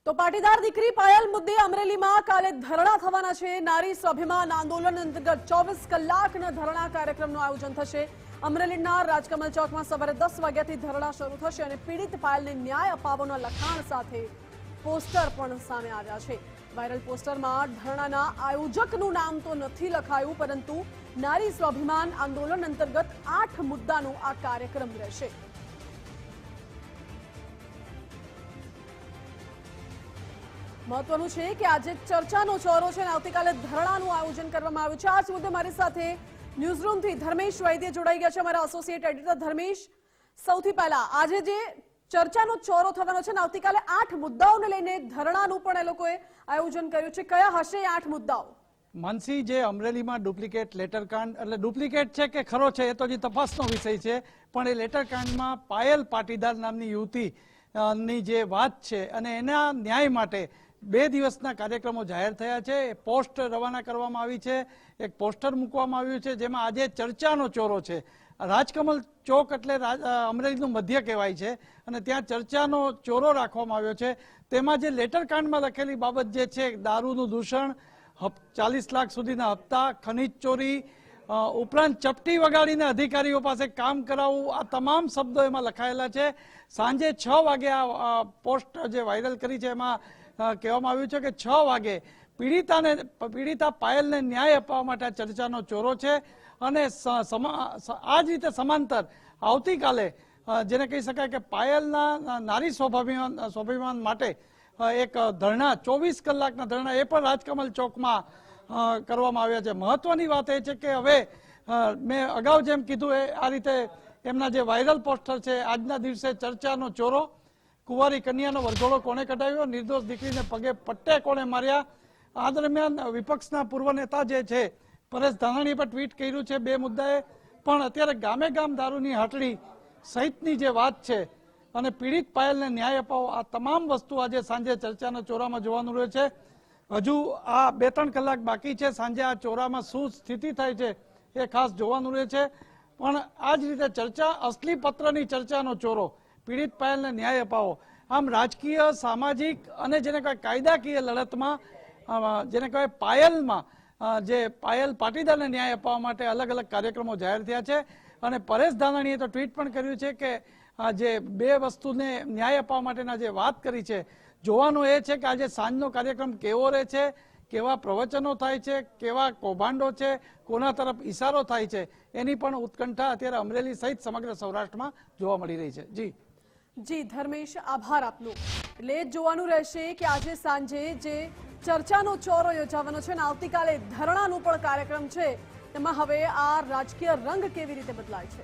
તો પાટીદાર દીકરી પાયલ મુદ્દે અમરેલીમાં કાલે ધરણા થવાના છે। નારી સ્વાભિમાન આંદોલન અંતર્ગત 24 કલાકના ધરણા કાર્યક્રમનું આયોજન થશે। અમરેલીના રાજકમલ ચોકમાં સવારે 10 વાગ્યાથી ધરણા શરૂ થશે અને પીડિત પાયલને ન્યાય અપાવવાના લખાણ સાથે પોસ્ટર પણ સામે આવ્યા છે। વાયરલ પોસ્ટરમાં ધરણાના આયોજકનું નામ તો નથી લખાયું, પરંતુ નારી સ્વાભિમાન આંદોલન અંતર્ગત 8 મુદ્દાનો આ કાર્યક્રમ રહેશે। મહત્વનું છે કે આજે ચર્ચાનો ચોરો છે અને આવતીકાલે ધરણાનું આયોજન કરવામાં આવ્યું છે। આ જ મુદ્દે મારી સાથે ન્યૂઝરૂમથી ધર્મેશ વૈદ્ય જોડાઈ ગયા છે, અમારા એસોસિએટ એડિટર ધર્મેશ। સૌથી પહેલા આજે જે ચર્ચાનો ચોરો થવાનો છે અને આવતીકાલે 8 મુદ્દાઓને લઈને ધરણાનું પણ એ લોકોએ આયોજન કર્યું છે, કયા હશે 8 મુદ્દાઓ? માનસી, જે અમરેલીમાં ડુપ્લિકેટ લેટરકાંડ, એટલે ડુપ્લિકેટ છે કે ખરો છે એ તો જે તપાસનો વિષય છે, પણ એ લેટરકાંડમાં પાયલ પાટીદાર નામની યુવતી ની જે વાત છે અને એના ન્યાય માટે 2 દિવસના કાર્યક્રમો જાહેર થયા છે। પોસ્ટ રવાના કરવામાં આવી છે, એક પોસ્ટર મૂકવામાં આવ્યું છે, જેમાં આજે ચર્ચાનો ચોરો છે। રાજકમલ ચોક એટલે અમરેલીનું મધ્ય કહેવાય છે અને ત્યાં ચર્ચાનો ચોરો રાખવામાં આવ્યો છે। તેમાં જે લેટરકાંડમાં લખેલી બાબત જે છે, દારૂનું દૂષણ, 40 લાખ સુધીના હપ્તા, ખનીજ ચોરી ઉપરાંત ચપટી વગાડીને અધિકારીઓ પાસે કામ કરાવવું, આ તમામ શબ્દો એમાં લખાયેલા છે। સાંજે 6 વાગે આ પોસ્ટ જે વાયરલ કરી છે એમાં કહેવામાં આવ્યું છે કે 6 વાગે પીડિતા પાયલને ન્યાય અપાવવા માટે આ ચર્ચાનો ચોરો છે અને આ જ રીતે સમાંતર આવતીકાલે જેને કહી શકાય કે પાયલના નારી સ્વાભિમાન માટે એક ધરણા, 24 કલાકના ધરણા, એ પણ રાજકમલ ચોકમાં કરવામાં આવ્યા છે। મહત્વની વાત એ છે કે હવે મેં અગાઉ જેમ કીધું આ રીતે એમના જે વાયરલ પોસ્ટર છે, આજના દિવસે ચર્ચાનો ચોરો, કુંવારી કન્યાનો વરઘોડો કોણે કઢાવ્યો, નિર્દોષ દીકરીને પગે પટ્ટે કોણે માર્યા। આ દરમિયાન વિપક્ષના પૂર્વ નેતા જે છે પરેશ ધાનાણીએ પણ ટ્વીટ કર્યું છે 2 મુદ્દાએ, પણ અત્યારે ગામે ગામ દારૂની હાટડી સહિતની જે વાત છે અને પીડિત પાયલને ન્યાય અપાવો, આ તમામ વસ્તુ આજે સાંજે ચર્ચાના ચોરામાં જોવાનું રહે છે। હજુ આ 2-3 કલાક બાકી છે, સાંજે આ ચોરામાં શું સ્થિતિ થાય છે એ ખાસ જોવાનું રહે છે। પણ આ જ રીતે ચર્ચા, અસલી પત્રની ચર્ચાનો ચોરો, પીડિત પાયલને ન્યાય અપાવો, આમ રાજકીય, સામાજિક અને જેને કહેવાય કાયદાકીય લડતમાં, જેને કહેવાય પાયલમાં, જે પાયલ પાટીદારને ન્યાય અપાવવા માટે અલગ અલગ કાર્યક્રમો જાહેર થયા છે। અને પરેશ ધાનાણીએ તો ટ્વીટ પણ કર્યું છે કે જે 2 વસ્તુને ન્યાય અપાવવા માટેના જે વાત કરી છે, જોવાનું એ છે કે આજે સાંજનો કાર્યક્રમ કેવો રહે છે, કેવા પ્રવચનો થાય છે, કેવા કૌભાંડો છે, કોના તરફ ઇશારો થાય છે, એની પણ ઉત્કંઠા અત્યારે અમરેલી સહિત સમગ્ર સૌરાષ્ટ્રમાં જોવા મળી રહી છે। જી ધર્મેશ, આભાર આપનો। એટલે જોવાનું રહેશે કે આજે સાંજે જે ચર્ચાનો ચોરો યોજાવાનો છે અને આવતીકાલે ધરણાનો પણ કાર્યક્રમ છે, તેમાં હવે આ રાજકીય રંગ કેવી રીતે બદલાય છે।